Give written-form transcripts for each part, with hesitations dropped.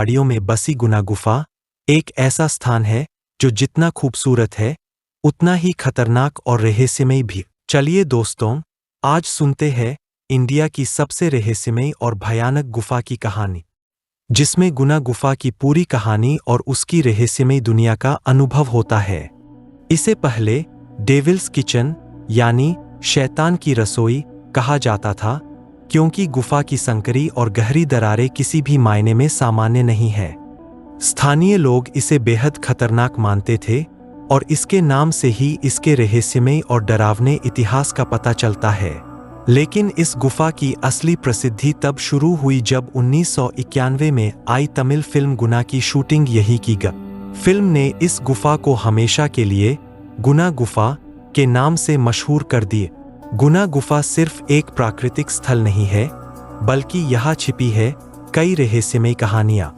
पहाड़ियों में बसी गुना गुफा एक ऐसा स्थान है जो जितना खूबसूरत है उतना ही खतरनाक और रहस्यमय भी। चलिए दोस्तों, आज सुनते हैं इंडिया की सबसे रहस्यमय और भयानक गुफा की कहानी, जिसमें गुना गुफा की पूरी कहानी और उसकी रहस्यमय दुनिया का अनुभव होता है। इसे पहले डेविल्स किचन यानी शैतान की रसोई कहा जाता था, क्योंकि गुफा की संकरी और गहरी दरारें किसी भी मायने में सामान्य नहीं है। स्थानीय लोग इसे बेहद खतरनाक मानते थे और इसके नाम से ही इसके रहस्यमय और डरावने इतिहास का पता चलता है। लेकिन इस गुफा की असली प्रसिद्धि तब शुरू हुई जब 1991 में आई तमिल फिल्म गुना की शूटिंग यही की गई। फिल्म ने इस गुफा को हमेशा के लिए गुना गुफा के नाम से मशहूर कर दिए। गुना गुफा सिर्फ एक प्राकृतिक स्थल नहीं है, बल्कि यहाँ छिपी है कई रहस्यमय कहानियां।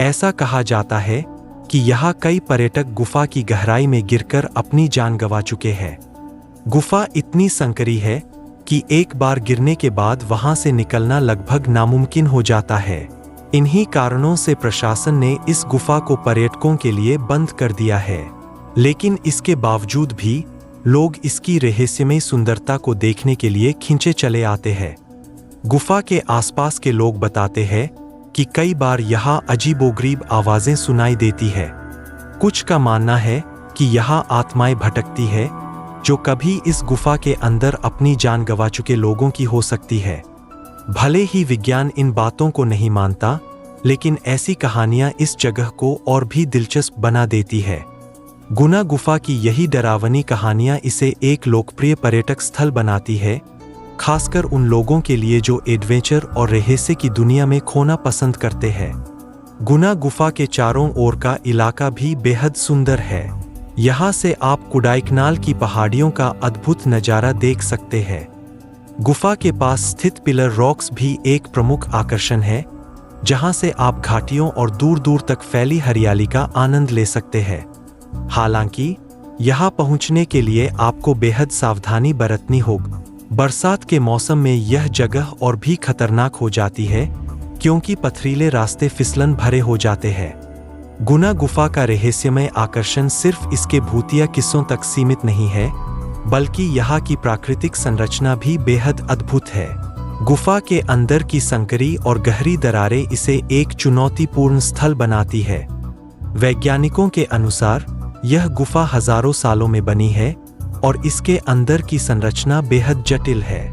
ऐसा कहा जाता है कि यहाँ कई पर्यटक गुफा की गहराई में गिरकर अपनी जान गंवा चुके हैं। गुफा इतनी संकरी है कि एक बार गिरने के बाद वहां से निकलना लगभग नामुमकिन हो जाता है। इन्हीं कारणों से प्रशासन ने इस गुफा को पर्यटकों के लिए बंद कर दिया है। लेकिन इसके बावजूद भी लोग इसकी रहस्यमय सुंदरता को देखने के लिए खींचे चले आते हैं। गुफा के आसपास के लोग बताते हैं कि कई बार यहाँ अजीबोगरीब आवाजें सुनाई देती है। कुछ का मानना है कि यहाँ आत्माएं भटकती है जो कभी इस गुफा के अंदर अपनी जान गंवा चुके लोगों की हो सकती है। भले ही विज्ञान इन बातों को नहीं मानता, लेकिन ऐसी कहानियां इस जगह को और भी दिलचस्प बना देती है। गुना गुफा की यही डरावनी कहानियां इसे एक लोकप्रिय पर्यटक स्थल बनाती है, खासकर उन लोगों के लिए जो एडवेंचर और रहस्य की दुनिया में खोना पसंद करते हैं। गुना गुफा के चारों ओर का इलाका भी बेहद सुंदर है। यहाँ से आप कोडाईकनाल की पहाड़ियों का अद्भुत नज़ारा देख सकते हैं। गुफा के पास स्थित पिलर रॉक्स भी एक प्रमुख आकर्षण है, जहाँ से आप घाटियों और दूर दूर तक फैली हरियाली का आनंद ले सकते हैं। हालांकि यहाँ पहुँचने के लिए आपको बेहद सावधानी बरतनी होगी। बरसात के मौसम में यह जगह और भी खतरनाक हो जाती है, क्योंकि पथरीले रास्ते फिसलन भरे हो जाते हैं। गुना गुफा का रहस्यमय आकर्षण सिर्फ इसके भूतिया किस्सों तक सीमित नहीं है, बल्कि यहाँ की प्राकृतिक संरचना भी बेहद अद्भुत है। गुफा के अंदर की संकरी और गहरी दरारें इसे एक चुनौतीपूर्ण स्थल बनाती है। वैज्ञानिकों के अनुसार यह गुफा हजारों सालों में बनी है और इसके अंदर की संरचना बेहद जटिल है।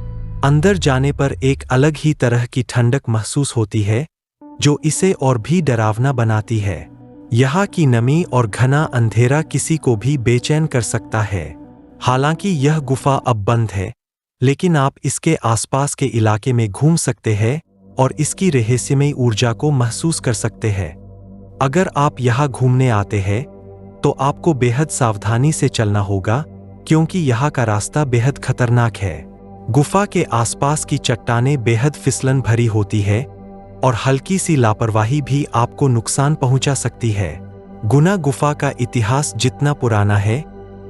अंदर जाने पर एक अलग ही तरह की ठंडक महसूस होती है, जो इसे और भी डरावना बनाती है। यहाँ की नमी और घना अंधेरा किसी को भी बेचैन कर सकता है। हालांकि यह गुफा अब बंद है, लेकिन आप इसके आसपास के इलाके में घूम सकते हैं और इसकी रहस्यमय ऊर्जा को महसूस कर सकते हैं। अगर आप यहाँ घूमने आते हैं तो आपको बेहद सावधानी से चलना होगा, क्योंकि यहाँ का रास्ता बेहद खतरनाक है। गुफा के आसपास की चट्टानें बेहद फिसलन भरी होती है और हल्की सी लापरवाही भी आपको नुकसान पहुंचा सकती है। गुना गुफा का इतिहास जितना पुराना है,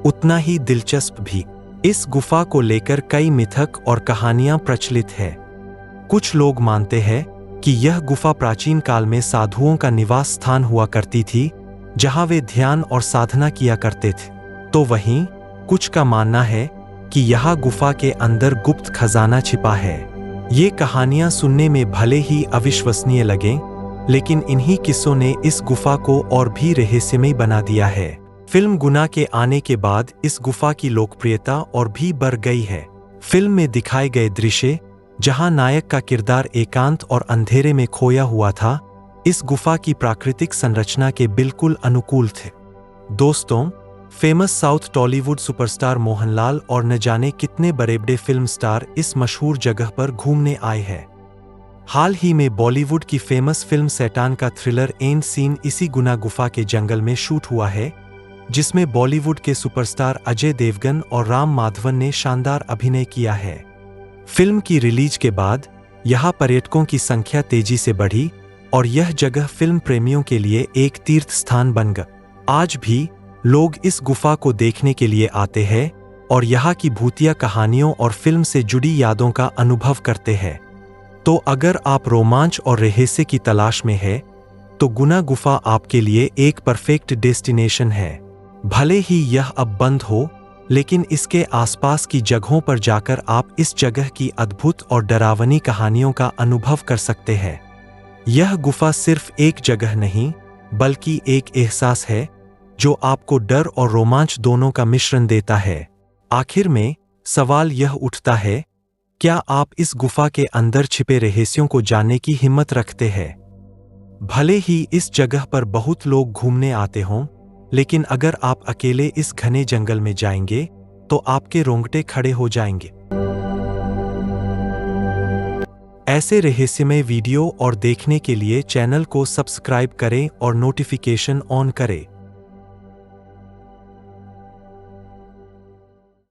उतना ही दिलचस्प भी। इस गुफा को लेकर कई मिथक और कहानियां प्रचलित है। कुछ लोग मानते हैं कि यह गुफा प्राचीन काल में साधुओं का निवास स्थान हुआ करती थी, जहां वे ध्यान और साधना किया करते थे। तो वहीं कुछ का मानना है कि यह गुफा के अंदर गुप्त खजाना छिपा है। ये कहानियां सुनने में भले ही अविश्वसनीय लगें, लेकिन इन्हीं किस्सों ने इस गुफा को और भी रहस्यमय बना दिया है। फिल्म गुना के आने के बाद इस गुफा की लोकप्रियता और भी बढ़ गई है। फिल्म में दिखाए गए दृश्य, जहां नायक का किरदार एकांत और अंधेरे में खोया हुआ था, इस गुफा की प्राकृतिक संरचना के बिल्कुल अनुकूल थे। दोस्तों, famous south Tollywood superstar Mohanlal और न जाने कितने बड़े बड़े फिल्म स्टार इस मशहूर जगह पर घूमने आए हैं। हाल ही में बॉलीवुड की फेमस फिल्म शैतान का थ्रिलर एंड सीन इसी गुना गुफा के जंगल में शूट हुआ है, जिसमें बॉलीवुड के सुपरस्टार अजय देवगन और राम माधवन ने शानदार अभिनय किया है। फिल्म की रिलीज के बाद यहाँ पर्यटकों की संख्या तेजी से बढ़ी और यह जगह फिल्म प्रेमियों के लिए एक तीर्थ स्थान बन गया। आज भी लोग इस गुफा को देखने के लिए आते हैं और यहाँ की भूतिया कहानियों और फिल्म से जुड़ी यादों का अनुभव करते हैं। तो अगर आप रोमांच और रहस्य की तलाश में हैं, तो गुना गुफा आपके लिए एक परफेक्ट डेस्टिनेशन है। भले ही यह अब बंद हो, लेकिन इसके आसपास की जगहों पर जाकर आप इस जगह की अद्भुत और डरावनी कहानियों का अनुभव कर सकते हैं। यह गुफा सिर्फ एक जगह नहीं, बल्कि एक एहसास है जो आपको डर और रोमांच दोनों का मिश्रण देता है। आखिर में सवाल यह उठता है, क्या आप इस गुफा के अंदर छिपे रहस्यों को जानने की हिम्मत रखते हैं? भले ही इस जगह पर बहुत लोग घूमने आते हों, लेकिन अगर आप अकेले इस घने जंगल में जाएंगे, तो आपके रोंगटे खड़े हो जाएंगे। ऐसे रहस्यमय वीडियो और देखने के लिए चैनल को सब्सक्राइब करें और नोटिफिकेशन ऑन करें।